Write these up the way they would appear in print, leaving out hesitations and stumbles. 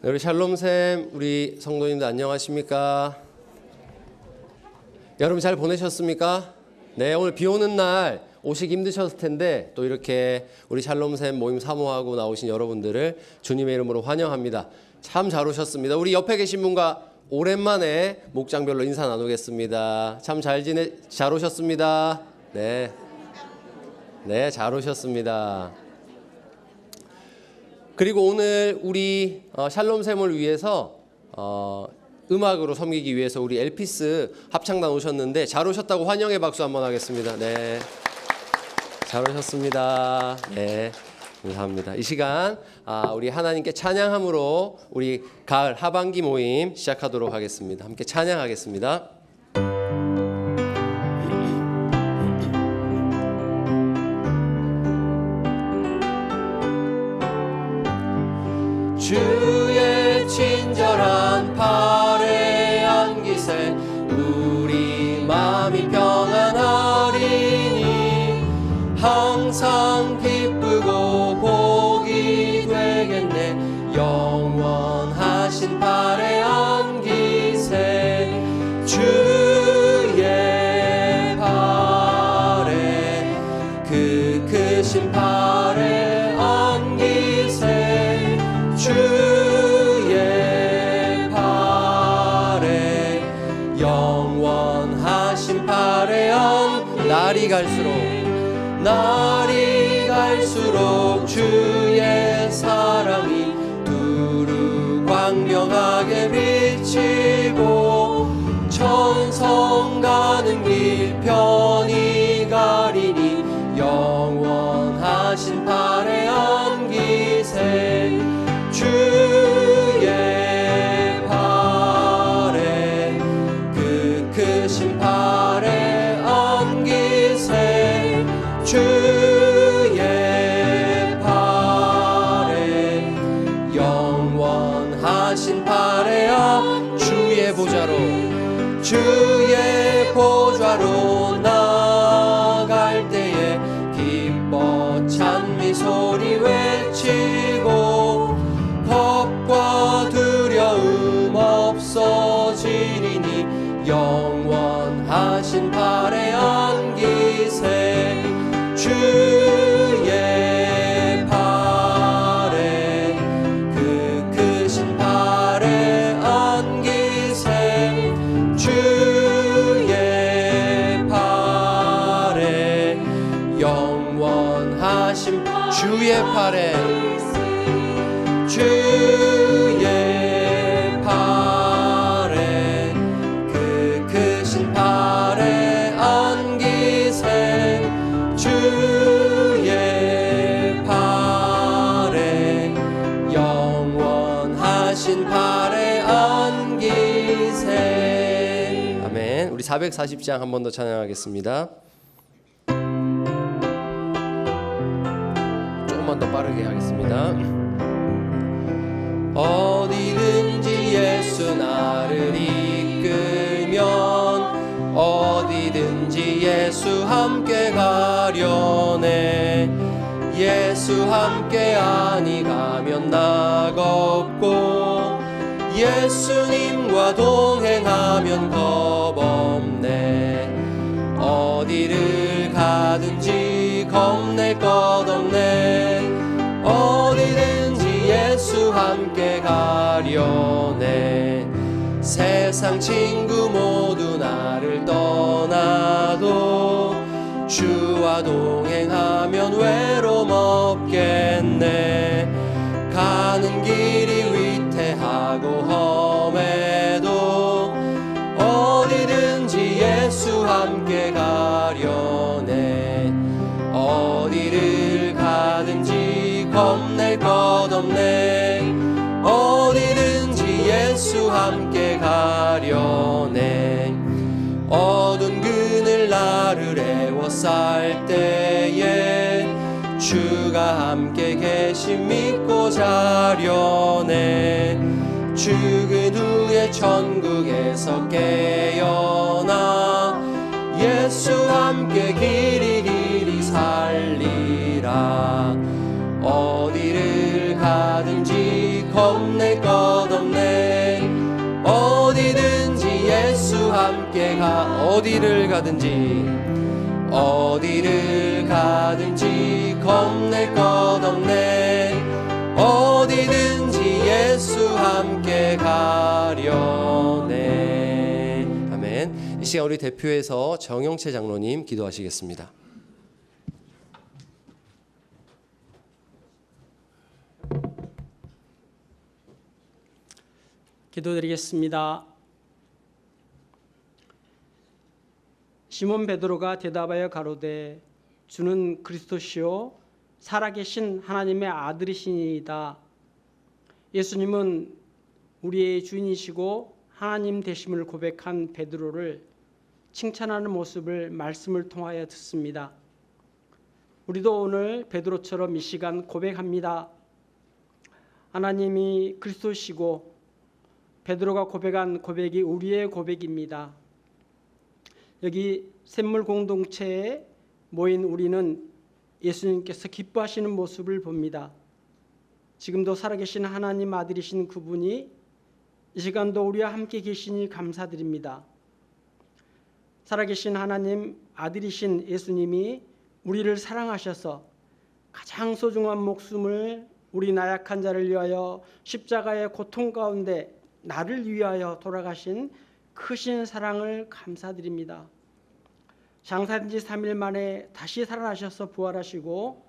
네, 우리 샬롬샘 우리 성도님들 안녕하십니까? 여러분 잘 보내셨습니까? 네, 오늘 비 오는 날 오시기 힘드셨을 텐데 또 이렇게 우리 샬롬샘 모임 사모하고 나오신 여러분들을 주님의 이름으로 환영합니다. 참 잘 오셨습니다. 우리 옆에 계신 분과 오랜만에 목장별로 인사 나누겠습니다. 참 잘 오셨습니다. 네, 잘 오셨습니다. 그리고 오늘 우리 샬롬샘을 위해서 음악으로 섬기기 위해서 우리 엘피스 합창단 오셨는데 잘 오셨다고 환영의 박수 한번 하겠습니다. 네, 잘 오셨습니다. 네, 감사합니다. 이 시간 우리 하나님께 찬양함으로 우리 가을 하반기 모임 시작하도록 하겠습니다. 함께 찬양하겠습니다. 주의 친절한 팔에 안기세 우리 마음이 평안하리니 항상 기쁘고 복이 되겠네 영원하신 팔에 안기세 주의 팔에 그 크신 팔에 안기세 주의 팔에 영원하신 팔에 날이 갈수록 주의 사랑이 두루 광명하게 비치고 천성 가는 길 편히 가리니 영원하신 팔에 안기세 주의 팔에 그 크신 팔에 안기세 주의 팔에 영원하신 팔에 주의 보좌로 나갈 때에 기뻐 찬미 소리 외치고 겁과 두려움 없어지리니 영원하신 팔에 안기세 주의 팔에 그 크신 팔에 안기세 주의 팔에 영원하신 주의 팔에 그 크신 팔에 안기세 주의 팔에 영원하신 팔에 안기세. 아멘. 우리 440장 한 번 더 찬양하겠습니다. 조금만 더 빠르게 하겠습니다. 어디든지 예수 나를 이끌면 어디든지 예수 함께 가려네 예수 함께 아니 가면 낙없고 예수님과 동행하면 겁없네 어디를 가든지 겁낼 것 없네 어디든지 예수 함께 가려네 세상 친구 모두 나를 떠나도 주와 동행하면 외로움 없겠네 가는 길이 위태하고 험해도 어디든지 예수 함께 가려네 어디를 가든지 겁낼 것 없네 어디든지 예수 함께 가려네 어두운 그늘 나를 애워쌀 때에 주가 함께 계심 믿고 자려네 죽은 후에 천국에서 깨어나 예수 함께 길이 살리라 어디를 가든지 겁낼 것 것 없네. 어디든지 예수 함께 가. 어디를 가든지 겁낼 것 없네. 어디든지 예수 함께 가려네. 아멘. 이 시간 우리 대표해서 정영채 장로님 기도하시겠습니다. 기도드리겠습니다. 시몬 베드로가 대답하여 가로되 주는 그리스도시요 살아계신 하나님의 아들이시니이다. 예수님은 우리의 주인이시고 하나님 되심을 고백한 베드로를 칭찬하는 모습을 말씀을 통하여 듣습니다. 우리도 오늘 베드로처럼 이 시간 고백합니다. 하나님이 그리스도시고 베드로가 고백한 고백이 우리의 고백입니다. 여기 샘물 공동체에 모인 우리는 예수님께서 기뻐하시는 모습을 봅니다. 지금도 살아계신 하나님 아들이신 그분이 이 시간도 우리와 함께 계시니 감사드립니다. 살아계신 하나님 아들이신 예수님이 우리를 사랑하셔서 가장 소중한 목숨을 우리 나약한 자를 위하여 십자가의 고통 가운데 나를 위하여 돌아가신 크신 사랑을 감사드립니다. 장사된 지 3일 만에 다시 살아나셔서 부활하시고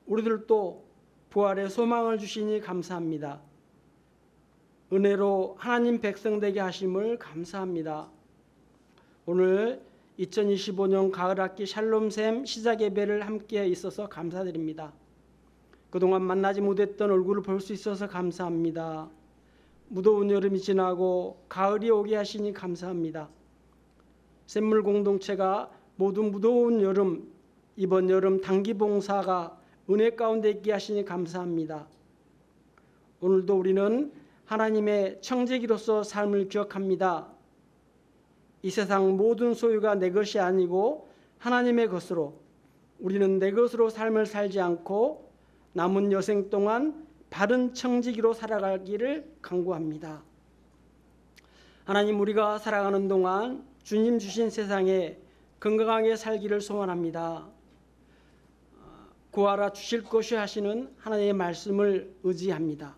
우리들도 부활의 소망을 주시니 감사합니다. 은혜로 하나님 백성 되게 하심을 감사합니다. 오늘 2025년 가을학기 샬롬샘 시작 예배를 함께 있어서 감사드립니다. 그동안 만나지 못했던 얼굴을 볼 수 있어서 감사합니다. 무더운 여름이 지나고 가을이 오게 하시니 감사합니다. 샘물 공동체가 모두 무더운 여름, 이번 여름 단기 봉사가 은혜 가운데 있게 하시니 감사합니다. 오늘도 우리는 하나님의 청지기로서 삶을 기억합니다. 이 세상 모든 소유가 내 것이 아니고 하나님의 것으로 우리는 내 것으로 삶을 살지 않고 남은 여생 동안 바른 청지기로 살아가기를 간구합니다. 하나님, 우리가 살아가는 동안 주님 주신 세상에 건강하게 살기를 소원합니다. 구하라 주실 것이 하시는 하나님의 말씀을 의지합니다.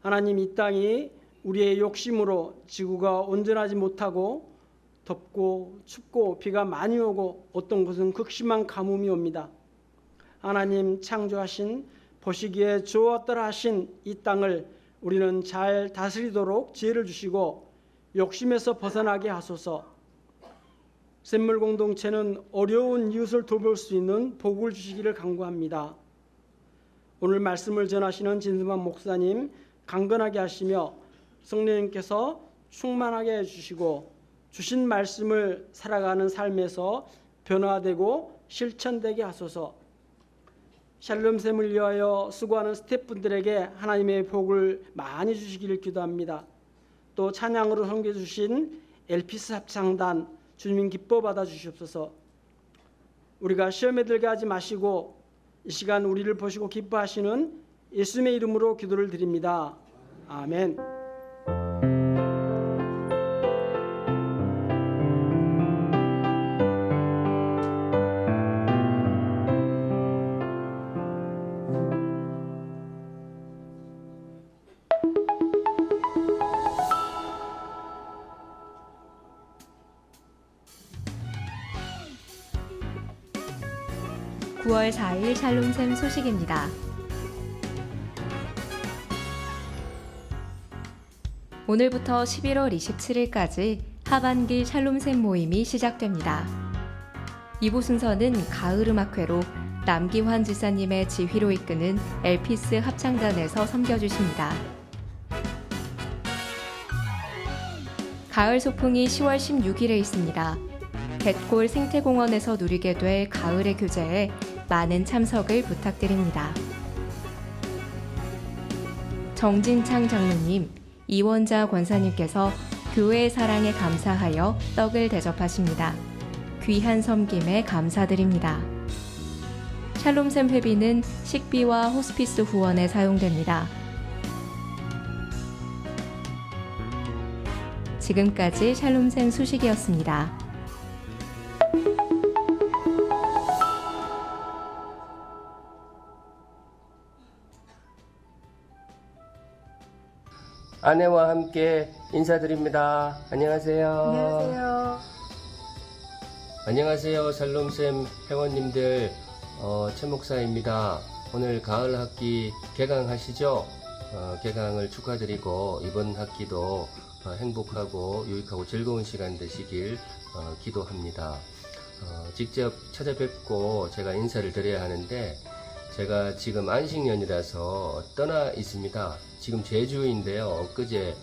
하나님, 이 땅이 우리의 욕심으로 지구가 온전하지 못하고 덥고 춥고 비가 많이 오고 어떤 곳은 극심한 가뭄이 옵니다. 하나님, 창조하신 보시기에 좋았더라 하신 이 땅을 우리는 잘 다스리도록 지혜를 주시고 욕심에서 벗어나게 하소서. 샘물 공동체는 어려운 이웃을 돌볼 수 있는 복을 주시기를 간구합니다. 오늘 말씀을 전하시는 진수만 목사님 강건하게 하시며 성령님께서 충만하게 해주시고 주신 말씀을 살아가는 삶에서 변화되고 실천되게 하소서. 샬롬샘을 위하여 수고하는 스태프분들에게 하나님의 복을 많이 주시기를 기도합니다. 또 찬양으로 섬겨주신 엘피스 합창단 주님 기뻐 받아 주시옵소서. 우리가 시험에 들게 하지 마시고 이 시간 우리를 보시고 기뻐하시는 예수님의 이름으로 기도를 드립니다. 아멘. 9월 4일 샬롬샘 소식입니다. 오늘부터 11월 27일까지 하반기 샬롬샘 모임이 시작됩니다. 2부 순서는 가을음악회로 남기환 지사님의 지휘로 이끄는 엘피스 합창단에서 섬겨주십니다. 가을 소풍이 10월 16일에 있습니다. 갯골 생태공원에서 누리게 될 가을의 교제에 많은 참석을 부탁드립니다. 정진창 장로님, 이원자 권사님께서 교회의 사랑에 감사하여 떡을 대접하십니다. 귀한 섬김에 감사드립니다. 샬롬샘 회비는 식비와 호스피스 후원에 사용됩니다. 지금까지 샬롬샘 소식이었습니다. 아내와 함께 인사드립니다. 안녕하세요. 안녕하세요. 안녕하세요. 샬롬쌤 회원님들, 최 목사입니다. 오늘 가을 학기 개강하시죠? 개강을 축하드리고 이번 학기도 행복하고 유익하고 즐거운 시간 되시길 기도합니다. 직접 찾아뵙고 제가 인사를 드려야 하는데 제가 지금 안식년이라서 떠나 있습니다. 지금 제주인데요. 엊그제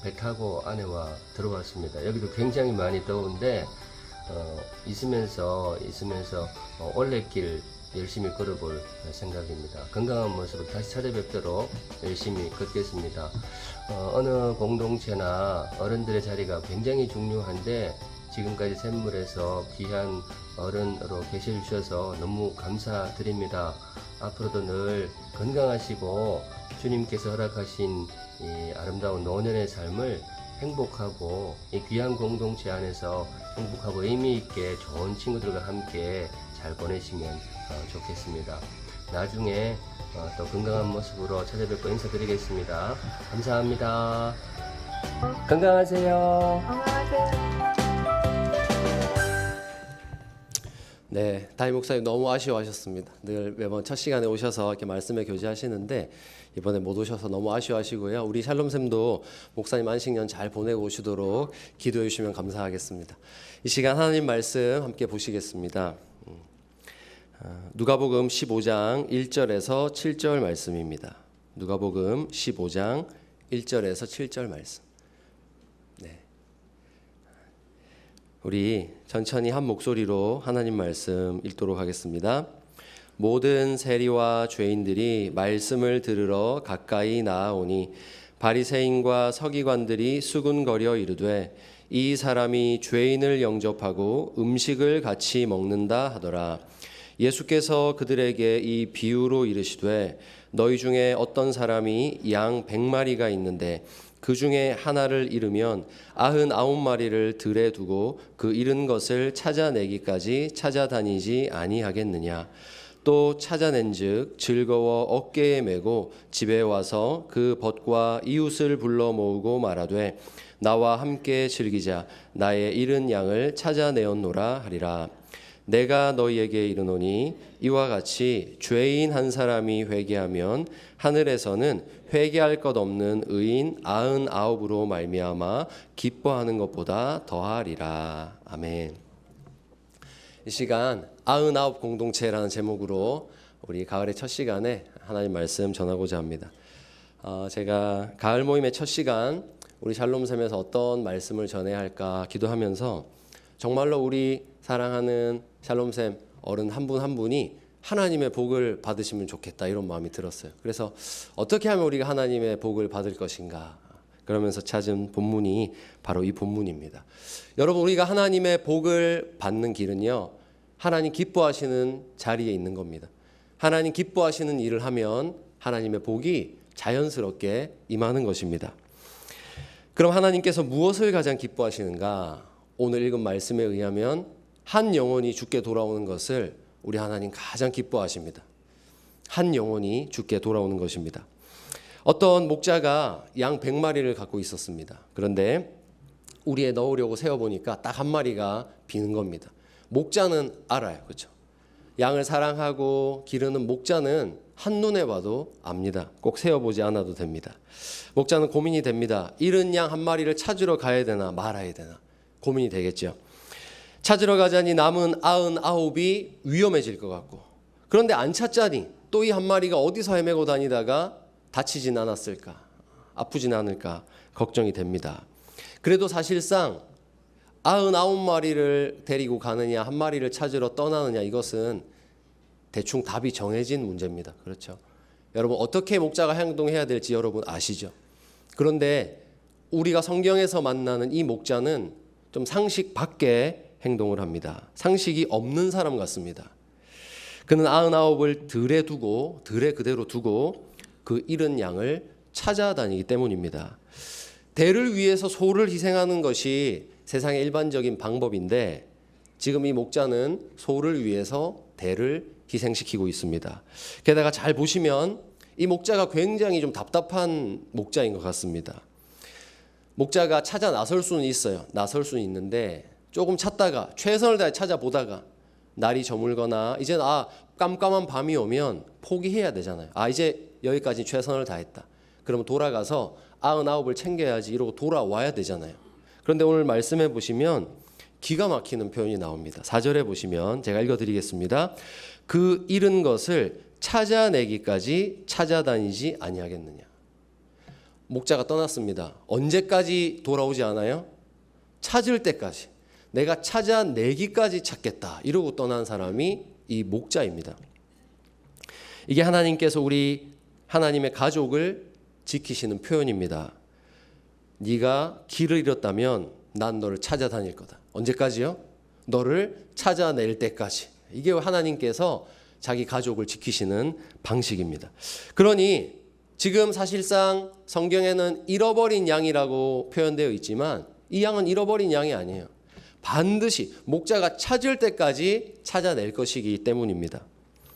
배 타고 아내와 들어왔습니다. 여기도 굉장히 많이 더운데 있으면서 올레길 열심히 걸어볼 생각입니다. 건강한 모습을 다시 찾아뵙도록 열심히 걷겠습니다. 어느 공동체나 어른들의 자리가 굉장히 중요한데 지금까지 샘물에서 귀한 어른으로 계셔주셔서 너무 감사드립니다. 앞으로도 늘 건강하시고 주님께서 허락하신 이 아름다운 노년의 삶을 행복하고 이 귀한 공동체 안에서 행복하고 의미있게 좋은 친구들과 함께 잘 보내시면 좋겠습니다. 나중에 또 건강한 모습으로 찾아뵙고 인사드리겠습니다. 감사합니다. 건강하세요. 건강하세요. 네, 담임 목사님 너무 아쉬워하셨습니다. 늘 매번 첫 시간에 오셔서 이렇게 말씀에 교제하시는데 이번에 못 오셔서 너무 아쉬워하시고요. 우리 샬롬쌤도 목사님 안식년 잘 보내고 오시도록 기도해 주시면 감사하겠습니다. 이 시간 하나님 말씀 함께 보시겠습니다. 누가복음 15장 1절에서 7절 말씀입니다. 누가복음 15장 1절에서 7절 말씀. 우리 천천히 한 목소리로 하나님 말씀 읽도록 하겠습니다. 모든 세리와 죄인들이 말씀을 들으러 가까이 나아오니 바리새인과 서기관들이 수군거려 이르되 이 사람이 죄인을 영접하고 음식을 같이 먹는다 하더라. 예수께서 그들에게 이 비유로 이르시되 너희 중에 어떤 사람이 양 100마리가 있는데 그 중에 하나를 잃으면 99마리를 들에 두고 그 잃은 것을 찾아내기까지 찾아다니지 아니하겠느냐. 또 찾아낸즉 즐거워 어깨에 메고 집에 와서 그 벗과 이웃을 불러 모으고 말하되 나와 함께 즐기자. 나의 잃은 양을 찾아내었노라 하리라. 내가 너희에게 이르노니 이와 같이 죄인 한 사람이 회개하면 하늘에서는 회개할 것 없는 의인 99으로 말미암아 기뻐하는 것보다 더하리라. 아멘. 이 시간 99 공동체라는 제목으로 우리 가을의 첫 시간에 하나님 말씀 전하고자 합니다. 제가 가을 모임의 첫 시간 우리 샬롬샘에서 어떤 말씀을 전해야 할까 기도하면서 정말로 우리 사랑하는 샬롬샘 어른 한 분 한 분이 하나님의 복을 받으시면 좋겠다 이런 마음이 들었어요. 그래서 어떻게 하면 우리가 하나님의 복을 받을 것인가 그러면서 찾은 본문이 바로 이 본문입니다. 여러분 우리가 하나님의 복을 받는 길은요 하나님 기뻐하시는 자리에 있는 겁니다. 하나님 기뻐하시는 일을 하면 하나님의 복이 자연스럽게 임하는 것입니다. 그럼 하나님께서 무엇을 가장 기뻐하시는가? 오늘 읽은 말씀에 의하면 한 영혼이 주께 돌아오는 것을 우리 하나님 가장 기뻐하십니다. 한 영혼이 주께 돌아오는 것입니다. 어떤 목자가 양 100마리를 갖고 있었습니다. 그런데 우리에 넣으려고 세어보니까 딱 한 마리가 비는 겁니다. 목자는 알아요. 그렇죠? 양을 사랑하고 기르는 목자는 한눈에 봐도 압니다. 꼭 세어보지 않아도 됩니다. 목자는 고민이 됩니다. 잃은 양 한 마리를 찾으러 가야 되나 말아야 되나 고민이 되겠죠. 찾으러 가자니 남은 99이 위험해질 것 같고 그런데 안 찾자니 또 이 한 마리가 어디서 헤매고 다니다가 다치진 않았을까 아프진 않을까 걱정이 됩니다. 그래도 사실상 99마리를 데리고 가느냐 한 마리를 찾으러 떠나느냐 이것은 대충 답이 정해진 문제입니다. 그렇죠? 여러분 어떻게 목자가 행동해야 될지 여러분 아시죠? 그런데 우리가 성경에서 만나는 이 목자는 좀 상식 밖에 행동을 합니다. 상식이 없는 사람 같습니다. 그는 99을 들에 두고 들에 그대로 두고 그 잃은 양을 찾아다니기 때문입니다. 대를 위해서 소를 희생하는 것이 세상의 일반적인 방법인데 지금 이 목자는 소를 위해서 대를 희생시키고 있습니다. 게다가 잘 보시면 이 목자가 굉장히 좀 답답한 목자인 것 같습니다. 목자가 찾아 나설 수는 있어요. 나설 수는 있는데 조금 찾다가 최선을 다해 찾아보다가 날이 저물거나 이제 깜깜한 밤이 오면 포기해야 되잖아요. 이제 여기까지 최선을 다했다. 그러면 돌아가서 99을 챙겨야지 이러고 돌아와야 되잖아요. 그런데 오늘 말씀해 보시면 기가 막히는 표현이 나옵니다. 4절에 보시면 제가 읽어드리겠습니다. 그 잃은 것을 찾아내기까지 찾아다니지 아니하겠느냐. 목자가 떠났습니다. 언제까지 돌아오지 않아요? 찾을 때까지. 내가 찾아내기까지 찾겠다. 이러고 떠난 사람이 이 목자입니다. 이게 하나님께서 우리 하나님의 가족을 지키시는 표현입니다. 네가 길을 잃었다면 난 너를 찾아다닐 거다. 언제까지요? 너를 찾아낼 때까지. 이게 하나님께서 자기 가족을 지키시는 방식입니다. 그러니 지금 사실상 성경에는 잃어버린 양이라고 표현되어 있지만 이 양은 잃어버린 양이 아니에요. 반드시 목자가 찾을 때까지 찾아낼 것이기 때문입니다.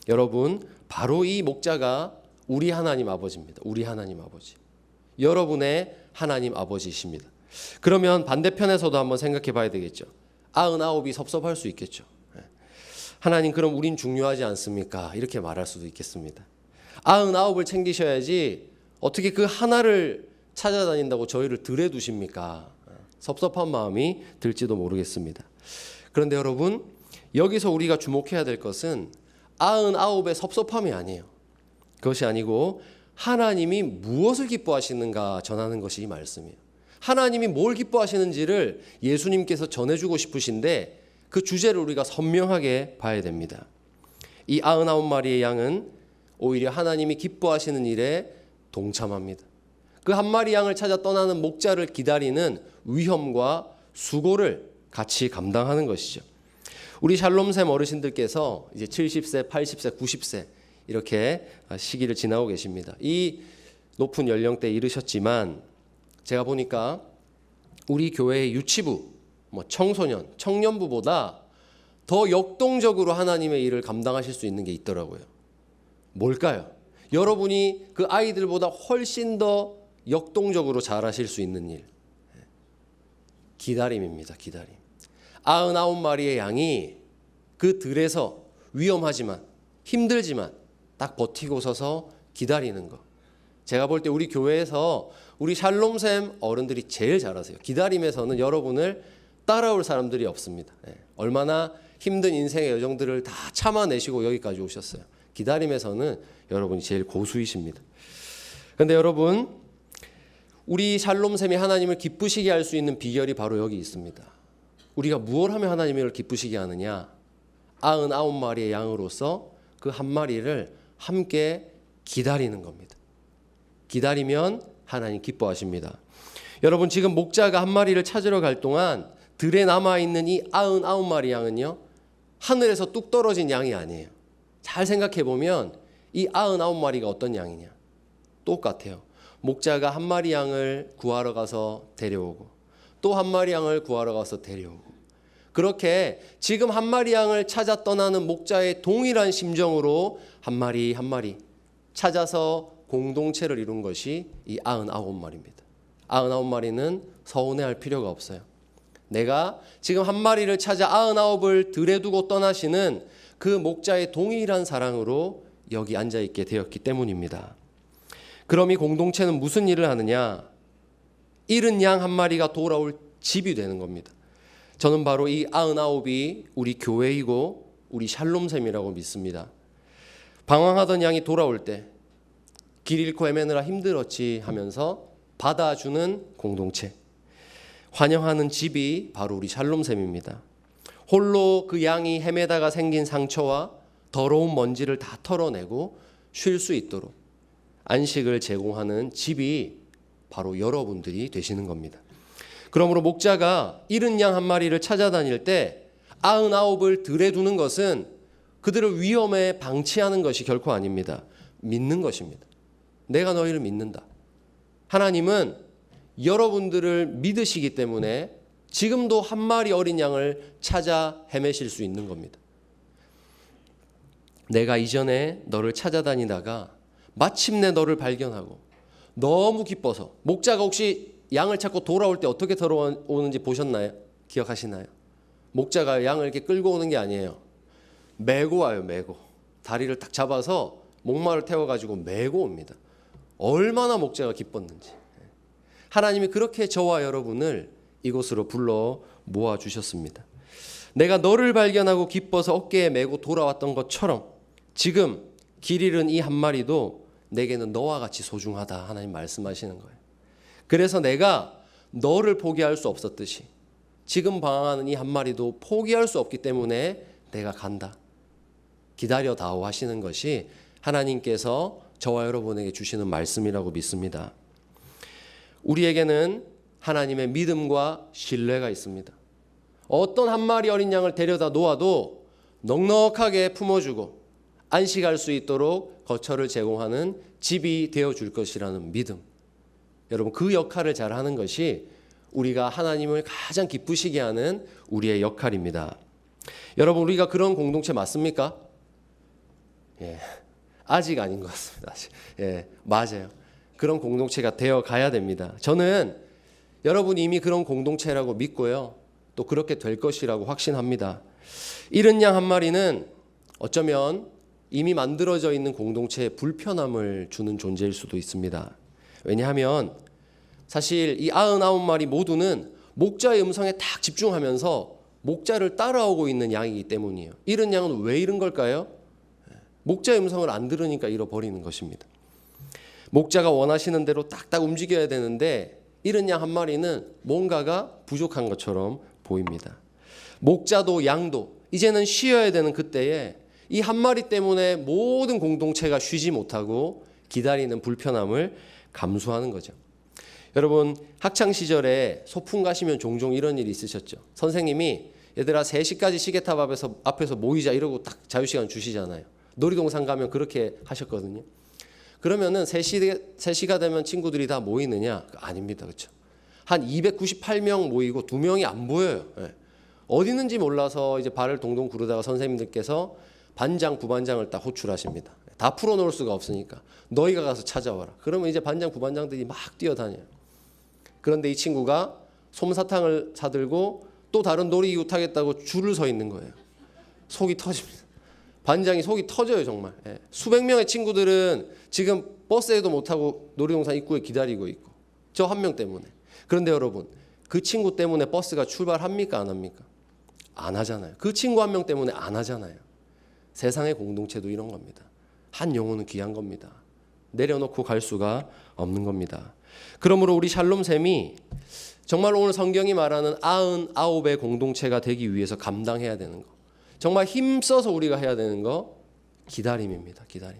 여러분, 바로 이 목자가 우리 하나님 아버지입니다. 우리 하나님 아버지. 여러분의 하나님 아버지이십니다. 그러면 반대편에서도 한번 생각해 봐야 되겠죠. 99이 섭섭할 수 있겠죠. 하나님, 그럼 우린 중요하지 않습니까? 이렇게 말할 수도 있겠습니다. 99을 챙기셔야지 어떻게 그 하나를 찾아다닌다고 저희를 들에 두십니까? 섭섭한 마음이 들지도 모르겠습니다. 그런데 여러분, 여기서 우리가 주목해야 될 것은 99의 섭섭함이 아니에요. 그것이 아니고 하나님이 무엇을 기뻐하시는가 전하는 것이 이 말씀이에요. 하나님이 뭘 기뻐하시는지를 예수님께서 전해주고 싶으신데 그 주제를 우리가 선명하게 봐야 됩니다. 이 99마리의 양은 오히려 하나님이 기뻐하시는 일에 동참합니다. 그 한 마리 양을 찾아 떠나는 목자를 기다리는 위험과 수고를 같이 감당하는 것이죠. 우리 샬롬샘 어르신들께서 이제 70세, 80세, 90세 이렇게 시기를 지나고 계십니다. 이 높은 연령대에 이르셨지만 제가 보니까 우리 교회의 유치부, 청소년, 청년부보다 더 역동적으로 하나님의 일을 감당하실 수 있는 게 있더라고요. 뭘까요? 여러분이 그 아이들보다 훨씬 더 역동적으로 잘하실 수 있는 일. 기다림입니다. 기다림. 99마리의 양이 그 들에서 위험하지만 힘들지만 딱 버티고 서서 기다리는 거. 제가 볼 때 우리 교회에서 우리 샬롬샘 어른들이 제일 잘하세요. 기다림에서는 여러분을 따라올 사람들이 없습니다. 얼마나 힘든 인생의 여정들을 다 참아내시고 여기까지 오셨어요. 기다림에서는 여러분이 제일 고수이십니다. 그런데 여러분, 우리 샬롬샘이 하나님을 기쁘시게 할 수 있는 비결이 바로 여기 있습니다. 우리가 무엇을 하면 하나님을 기쁘시게 하느냐? 99마리의 양으로서 그 한 마리를 함께 기다리는 겁니다. 기다리면 하나님 기뻐하십니다. 여러분, 지금 목자가 한 마리를 찾으러 갈 동안 들에 남아있는 이 99마리 양은요, 하늘에서 뚝 떨어진 양이 아니에요. 잘 생각해 보면 이 99마리가 어떤 양이냐? 똑같아요. 목자가 한 마리 양을 구하러 가서 데려오고 또 한 마리 양을 구하러 가서 데려오고 그렇게 지금 한 마리 양을 찾아 떠나는 목자의 동일한 심정으로 한 마리 한 마리 찾아서 공동체를 이룬 것이 이 99마리입니다. 99마리는 서운해할 필요가 없어요. 내가 지금 한 마리를 찾아 99을 들에 두고 떠나시는 그 목자의 동일한 사랑으로 여기 앉아있게 되었기 때문입니다. 그럼 이 공동체는 무슨 일을 하느냐? 잃은 양 한 마리가 돌아올 집이 되는 겁니다. 저는 바로 이 99이 우리 교회이고 우리 샬롬샘이라고 믿습니다. 방황하던 양이 돌아올 때 길 잃고 헤매느라 힘들었지 하면서 받아주는 공동체, 환영하는 집이 바로 우리 샬롬샘입니다. 홀로 그 양이 헤매다가 생긴 상처와 더러운 먼지를 다 털어내고 쉴 수 있도록 안식을 제공하는 집이 바로 여러분들이 되시는 겁니다. 그러므로 목자가 잃은 양 한 마리를 찾아다닐 때 99을 들에 두는 것은 그들을 위험에 방치하는 것이 결코 아닙니다. 믿는 것입니다. 내가 너희를 믿는다. 하나님은 여러분들을 믿으시기 때문에 지금도 한 마리 어린 양을 찾아 헤매실 수 있는 겁니다. 내가 이전에 너를 찾아다니다가 마침내 너를 발견하고 너무 기뻐서, 목자가 혹시 양을 찾고 돌아올 때 어떻게 돌아오는지 보셨나요? 기억하시나요? 목자가 양을 이렇게 끌고 오는 게 아니에요. 메고 와요. 메고. 다리를 딱 잡아서 목마를 태워가지고 메고 옵니다. 얼마나 목자가 기뻤는지. 하나님이 그렇게 저와 여러분을 이곳으로 불러 모아주셨습니다. 내가 너를 발견하고 기뻐서 어깨에 메고 돌아왔던 것처럼 지금 길 잃은 이 한 마리도 내게는 너와 같이 소중하다, 하나님 말씀하시는 거예요. 그래서 내가 너를 포기할 수 없었듯이 지금 방황하는 이 한 마리도 포기할 수 없기 때문에 내가 간다, 기다려다오 하시는 것이 하나님께서 저와 여러분에게 주시는 말씀이라고 믿습니다. 우리에게는 하나님의 믿음과 신뢰가 있습니다. 어떤 한 마리 어린 양을 데려다 놓아도 넉넉하게 품어주고 안식할 수 있도록 거처를 제공하는 집이 되어줄 것이라는 믿음. 여러분, 그 역할을 잘하는 것이 우리가 하나님을 가장 기쁘시게 하는 우리의 역할입니다. 여러분, 우리가 그런 공동체 맞습니까? 예, 아직 아닌 것 같습니다. 아직. 예, 맞아요. 그런 공동체가 되어 가야 됩니다. 저는 여러분이 이미 그런 공동체라고 믿고요, 또 그렇게 될 것이라고 확신합니다. 잃은 양 한 마리는 어쩌면 이미 만들어져 있는 공동체에 불편함을 주는 존재일 수도 있습니다. 왜냐하면 사실 이 99마리 모두는 목자의 음성에 딱 집중하면서 목자를 따라오고 있는 양이기 때문이에요. 잃은 양은 왜 잃은 걸까요? 목자의 음성을 안 들으니까 잃어버리는 것입니다. 목자가 원하시는 대로 딱딱 움직여야 되는데 잃은 양 한 마리는 뭔가가 부족한 것처럼 보입니다. 목자도 양도 이제는 쉬어야 되는 그때에 이 한 마리 때문에 모든 공동체가 쉬지 못하고 기다리는 불편함을 감수하는 거죠. 여러분, 학창시절에 소풍 가시면 종종 이런 일이 있으셨죠. 선생님이 얘들아 3시까지 시계탑 앞에서 모이자 이러고 딱 자유시간 주시잖아요. 놀이동산 가면 그렇게 하셨거든요. 그러면은 3시가 되면 친구들이 다 모이느냐? 아닙니다. 그렇죠? 한 298명 모이고 2명이 안 보여요. 예. 어디 있는지 몰라서 이제 발을 동동 구르다가 선생님들께서 반장, 부반장을 딱 호출하십니다. 다 풀어놓을 수가 없으니까 너희가 가서 찾아와라. 그러면 이제 반장, 부반장들이 막 뛰어다녀요. 그런데 이 친구가 솜사탕을 사들고 또 다른 놀이기구 타겠다고 줄을 서 있는 거예요. 속이 터집니다. 반장이 속이 터져요, 정말. 예. 수백 명의 친구들은 지금 버스에도 못 타고 놀이동산 입구에 기다리고 있고 저 한 명 때문에. 그런데 여러분, 그 친구 때문에 버스가 출발합니까, 안 합니까? 안 하잖아요. 그 친구 한 명 때문에 안 하잖아요. 세상의 공동체도 이런 겁니다. 한 영혼은 귀한 겁니다. 내려놓고 갈 수가 없는 겁니다. 그러므로 우리 샬롬샘이 정말 오늘 성경이 말하는 99의 공동체가 되기 위해서 감당해야 되는 거, 정말 힘써서 우리가 해야 되는 거, 기다림입니다. 기다림.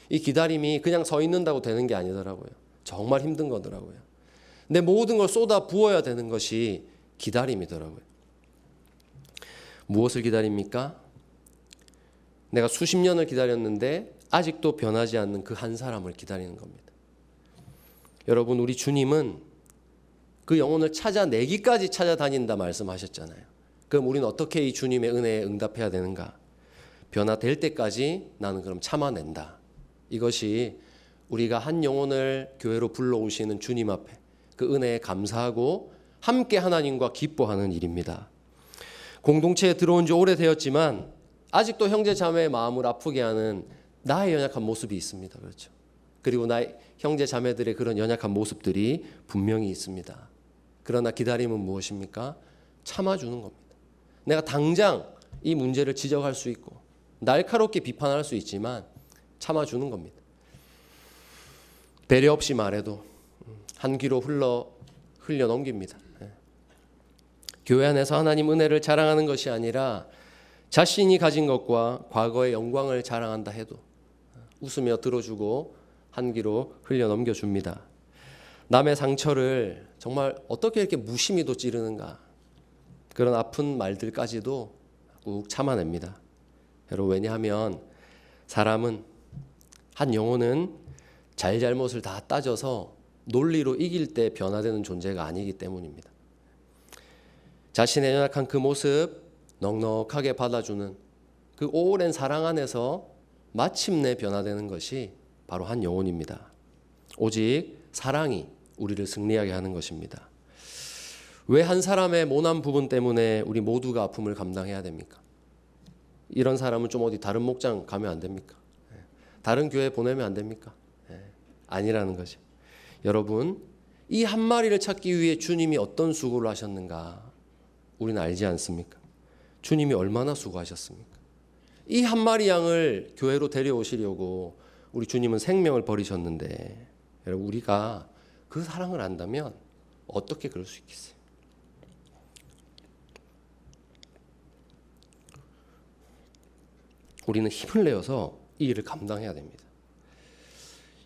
이 기다림이 그냥 서 있는다고 되는 게 아니더라고요. 정말 힘든 거더라고요. 내 모든 걸 쏟아 부어야 되는 것이 기다림이더라고요. 무엇을 기다립니까? 내가 수십 년을 기다렸는데 아직도 변하지 않는 그 한 사람을 기다리는 겁니다. 여러분, 우리 주님은 그 영혼을 찾아내기까지 찾아다닌다 말씀하셨잖아요. 그럼 우리는 어떻게 이 주님의 은혜에 응답해야 되는가? 변화될 때까지 나는 그럼 참아낸다. 이것이 우리가 한 영혼을 교회로 불러오시는 주님 앞에 그 은혜에 감사하고 함께 하나님과 기뻐하는 일입니다. 공동체에 들어온 지 오래되었지만 아직도 형제 자매의 마음을 아프게 하는 나의 연약한 모습이 있습니다. 그렇죠? 그리고 나의 형제 자매들의 그런 연약한 모습들이 분명히 있습니다. 그러나 기다림은 무엇입니까? 참아주는 겁니다. 내가 당장 이 문제를 지적할 수 있고 날카롭게 비판할 수 있지만 참아주는 겁니다. 배려 없이 말해도 한 귀로 흘려 넘깁니다. 교회 안에서 하나님 은혜를 자랑하는 것이 아니라 자신이 가진 것과 과거의 영광을 자랑한다 해도 웃으며 들어주고 한 귀로 흘려 넘겨줍니다. 남의 상처를 정말 어떻게 이렇게 무심히도 찌르는가, 그런 아픈 말들까지도 꾹 참아냅니다. 여러분, 왜냐하면 사람은, 한 영혼은 잘잘못을 다 따져서 논리로 이길 때 변화되는 존재가 아니기 때문입니다. 자신의 연약한 그 모습 넉넉하게 받아주는 그 오랜 사랑 안에서 마침내 변화되는 것이 바로 한 영혼입니다. 오직 사랑이 우리를 승리하게 하는 것입니다. 왜 한 사람의 모난 부분 때문에 우리 모두가 아픔을 감당해야 됩니까? 이런 사람은 좀 어디 다른 목장 가면 안 됩니까? 다른 교회 보내면 안 됩니까? 아니라는 거죠. 여러분, 이 한 마리를 찾기 위해 주님이 어떤 수고를 하셨는가 우리는 알지 않습니까? 주님이 얼마나 수고하셨습니까? 이 한 마리 양을 교회로 데려오시려고 우리 주님은 생명을 버리셨는데, 여러분, 우리가 그 사랑을 안다면 어떻게 그럴 수 있겠어요? 우리는 힘을 내어서 이 일을 감당해야 됩니다.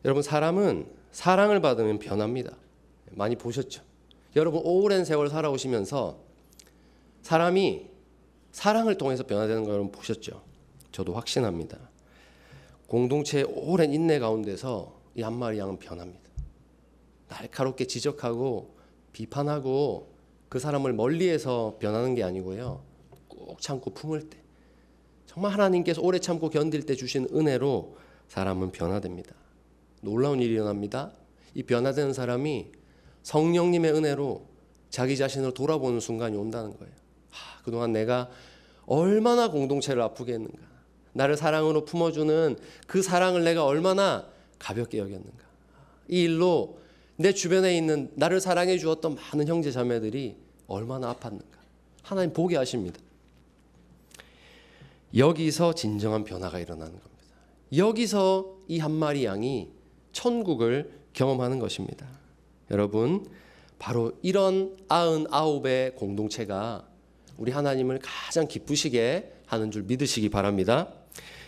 여러분, 사람은 사랑을 받으면 변합니다. 많이 보셨죠? 여러분, 오랜 세월 살아오시면서 사람이 사랑을 통해서 변화되는 거 여러분 보셨죠? 저도 확신합니다. 공동체의 오랜 인내 가운데서 이 한 마리 양은 변합니다. 날카롭게 지적하고 비판하고 그 사람을 멀리해서 변하는 게 아니고요. 꾹 참고 품을 때, 정말 하나님께서 오래 참고 견딜 때 주신 은혜로 사람은 변화됩니다. 놀라운 일이 일어납니다. 이 변화되는 사람이 성령님의 은혜로 자기 자신을 돌아보는 순간이 온다는 거예요. 그동안 내가 얼마나 공동체를 아프게 했는가, 나를 사랑으로 품어주는 그 사랑을 내가 얼마나 가볍게 여겼는가, 이 일로 내 주변에 있는 나를 사랑해 주었던 많은 형제 자매들이 얼마나 아팠는가 하나님 보게 하십니다. 여기서 진정한 변화가 일어나는 겁니다. 여기서 이 한 마리 양이 천국을 경험하는 것입니다. 여러분, 바로 이런 99의 공동체가 우리 하나님을 가장 기쁘시게 하는 줄 믿으시기 바랍니다.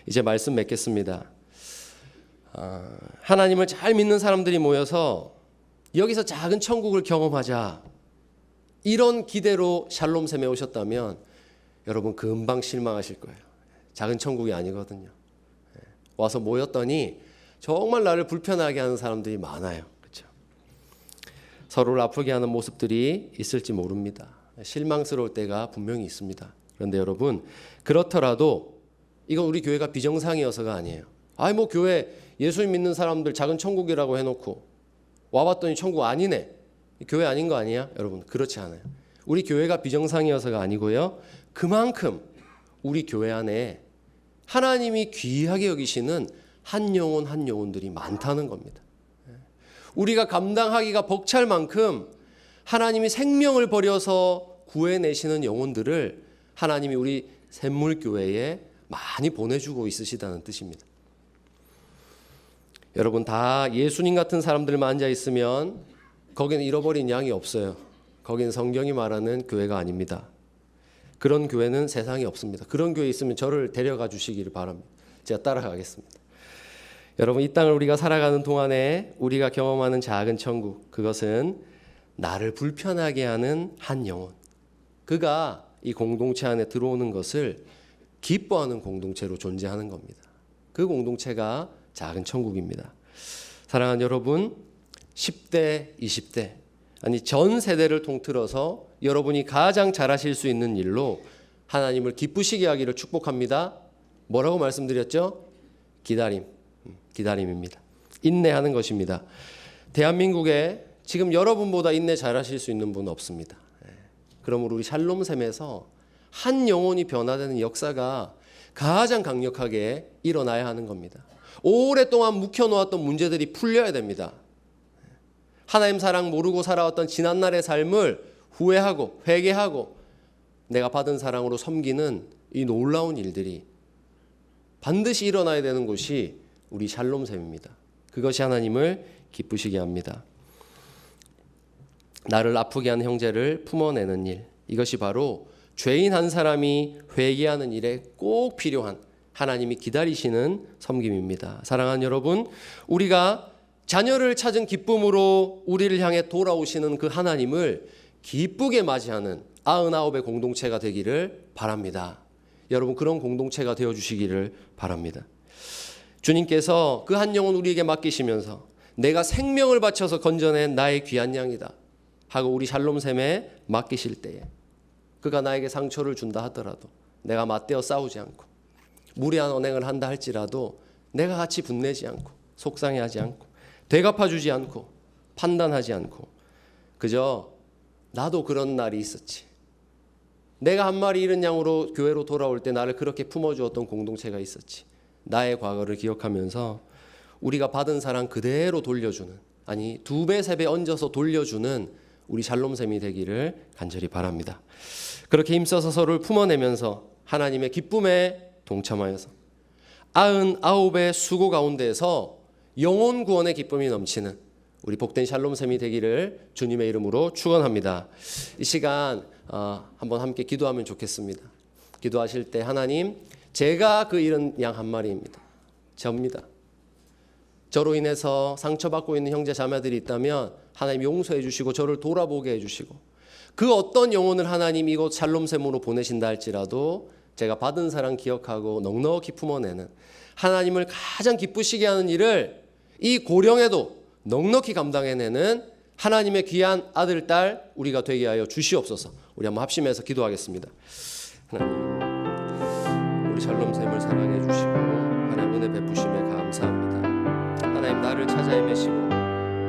이제 말씀 맺겠습니다. 하나님을 잘 믿는 사람들이 모여서 여기서 작은 천국을 경험하자, 이런 기대로 샬롬샘에 오셨다면 여러분 금방 실망하실 거예요. 작은 천국이 아니거든요. 와서 모였더니 정말 나를 불편하게 하는 사람들이 많아요. 그렇죠? 서로를 아프게 하는 모습들이 있을지 모릅니다. 실망스러울 때가 분명히 있습니다. 그런데 여러분, 그렇더라도 이건 우리 교회가 비정상이어서가 아니에요. 뭐 교회 예수님 믿는 사람들 작은 천국이라고 해놓고 와봤더니 천국 아니네, 교회 아닌 거 아니야? 여러분, 그렇지 않아요. 우리 교회가 비정상이어서가 아니고요, 그만큼 우리 교회 안에 하나님이 귀하게 여기시는 한 영혼 한 영혼들이 많다는 겁니다. 우리가 감당하기가 벅찰 만큼 하나님이 생명을 버려서 구해내시는 영혼들을 하나님이 우리 샘물교회에 많이 보내주고 있으시다는 뜻입니다. 여러분, 다 예수님 같은 사람들만 앉아있으면 거기는 잃어버린 양이 없어요. 거기는 성경이 말하는 교회가 아닙니다. 그런 교회는 세상에 없습니다. 그런 교회 있으면 저를 데려가 주시기를 바랍니다. 제가 따라가겠습니다. 여러분, 이 땅을 우리가 살아가는 동안에 우리가 경험하는 작은 천국, 그것은 나를 불편하게 하는 한 영혼, 그가 이 공동체 안에 들어오는 것을 기뻐하는 공동체로 존재하는 겁니다. 그 공동체가 작은 천국입니다. 사랑하는 여러분, 10대, 20대, 아니 전 세대를 통틀어서 여러분이 가장 잘하실 수 있는 일로 하나님을 기쁘시게 하기를 축복합니다. 뭐라고 말씀드렸죠? 기다림입니다. 인내하는 것입니다. 대한민국에 지금 여러분보다 인내 잘하실 수 있는 분은 없습니다. 그러므로 우리 샬롬샘에서 한 영혼이 변화되는 역사가 가장 강력하게 일어나야 하는 겁니다. 오랫동안 묵혀놓았던 문제들이 풀려야 됩니다. 하나님 사랑 모르고 살아왔던 지난날의 삶을 후회하고 회개하고 내가 받은 사랑으로 섬기는 이 놀라운 일들이 반드시 일어나야 되는 곳이 우리 샬롬샘입니다. 그것이 하나님을 기쁘시게 합니다. 나를 아프게 한 형제를 품어내는 일, 이것이 바로 죄인 한 사람이 회개하는 일에 꼭 필요한 하나님이 기다리시는 섬김입니다. 사랑하는 여러분, 우리가 자녀를 찾은 기쁨으로 우리를 향해 돌아오시는 그 하나님을 기쁘게 맞이하는 99의 공동체가 되기를 바랍니다. 여러분, 그런 공동체가 되어주시기를 바랍니다. 주님께서 그 한 영혼 우리에게 맡기시면서 내가 생명을 바쳐서 건져낸 나의 귀한 양이다 하고 우리 샬롬샘에 맡기실 때에 그가 나에게 상처를 준다 하더라도 내가 맞대어 싸우지 않고 무례한 언행을 한다 할지라도 내가 같이 분내지 않고 속상해하지 않고 되갚아주지 않고 판단하지 않고 그저 나도 그런 날이 있었지. 내가 한 마리 잃은 양으로 교회로 돌아올 때 나를 그렇게 품어주었던 공동체가 있었지. 나의 과거를 기억하면서 우리가 받은 사랑 그대로 돌려주는, 아니 2배 3배 얹어서 돌려주는 우리 샬롬샘이 되기를 간절히 바랍니다. 그렇게 힘써서 서로를 품어내면서 하나님의 기쁨에 동참하여서 99의 수고 가운데에서 영혼 구원의 기쁨이 넘치는 우리 복된 샬롬샘이 되기를 주님의 이름으로 축원합니다. 이 시간 한번 함께 기도하면 좋겠습니다. 기도하실 때 하나님, 제가 그 잃은 양 한 마리입니다. 접니다. 저로 인해서 상처받고 있는 형제 자매들이 있다면 하나님 용서해 주시고 저를 돌아보게 해 주시고 그 어떤 영혼을 하나님 이곳 샬롬샘으로 보내신다 할지라도 제가 받은 사랑 기억하고 넉넉히 품어내는 하나님을 가장 기쁘시게 하는 일을 이 고령에도 넉넉히 감당해내는 하나님의 귀한 아들, 딸 우리가 되게 하여 주시옵소서. 우리 한번 합심해서 기도하겠습니다. 하나님, 우리 샬롬샘을 사랑해 주시고 하나님 은혜 베푸심에 감사합니다. 하나님, 나를 찾아 헤매시고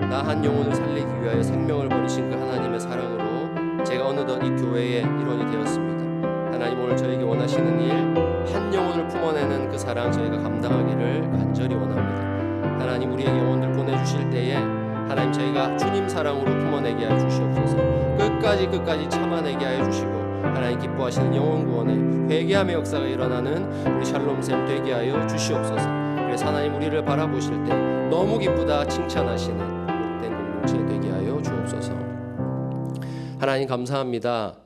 나 한 영혼을 살리기 위하여 생명을 버리신 그 하나님의 사랑으로 제가 어느덧 이 교회의 일원이 되었습니다. 하나님, 오늘 저에게 원하시는 일 한 영혼을 품어내는 그 사랑 저희가 감당하기를 간절히 원합니다. 하나님, 우리에게 영혼들 보내주실 때에 하나님 저희가 주님 사랑으로 품어내게 하여 주시옵소서. 끝까지 참아내게 하여 주시고 하나님 기뻐하시는 영혼 구원의 회개함의 역사가 일어나는 우리 샬롬샘 되게 하여 주시옵소서. 그래서 하나님 우리를 바라보실 때 너무 기쁘다 칭찬하시는 복된 공동체 되게 하여 주옵소서. 하나님 감사합니다.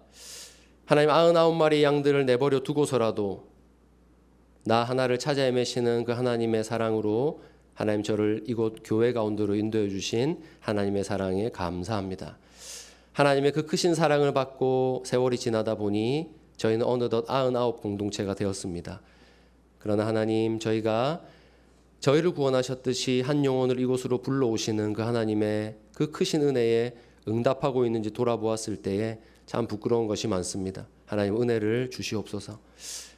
하나님 99마리 양들을 내버려 두고서라도 나 하나를 찾아 헤매시는 그 하나님의 사랑으로 하나님 저를 이곳 교회 가운데로 인도해 주신 하나님의 사랑에 감사합니다. 하나님의 그 크신 사랑을 받고 세월이 지나다 보니 저희는 어느덧 99 공동체가 되었습니다. 그러나 하나님, 저희가 저희를 구원하셨듯이 한 영혼을 이곳으로 불러오시는 그 하나님의 그 크신 은혜에 응답하고 있는지 돌아보았을 때에 참 부끄러운 것이 많습니다. 하나님 은혜를 주시옵소서.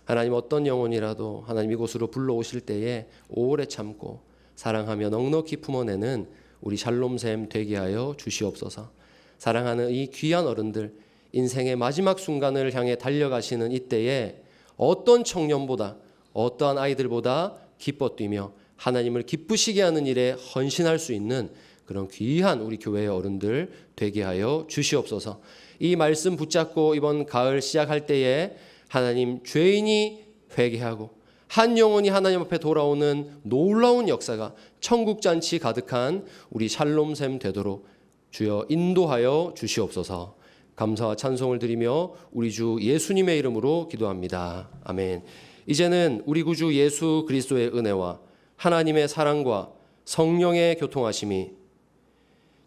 하나님 어떤 영혼이라도 하나님 이곳으로 불러오실 때에 오래 참고 사랑하며 넉넉히 품어내는 우리 샬롬샘 되게 하여 주시옵소서. 사랑하는 이 귀한 어른들, 인생의 마지막 순간을 향해 달려가시는 이때에 어떤 청년보다 어떠한 아이들보다 기뻐 뛰며 하나님을 기쁘시게 하는 일에 헌신할 수 있는 그런 귀한 우리 교회의 어른들 되게 하여 주시옵소서. 이 말씀 붙잡고 이번 가을 시작할 때에 하나님, 죄인이 회개하고 한 영혼이 하나님 앞에 돌아오는 놀라운 역사가 천국잔치 가득한 우리 샬롬샘 되도록 주여 인도하여 주시옵소서. 감사와 찬송을 드리며 우리 주 예수님의 이름으로 기도합니다. 아멘. 이제는 우리 구주 예수 그리스도의 은혜와 하나님의 사랑과 성령의 교통하심이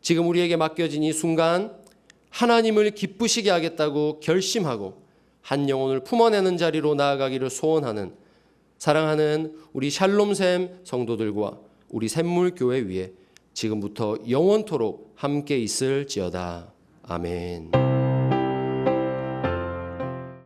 지금 우리에게 맡겨진 이 순간 하나님을 기쁘시게 하겠다고 결심하고 한 영혼을 품어내는 자리로 나아가기를 소원하는 사랑하는 우리 샬롬샘 성도들과 우리 샘물교회 위에 지금부터 영원토록 함께 있을지어다. 아멘.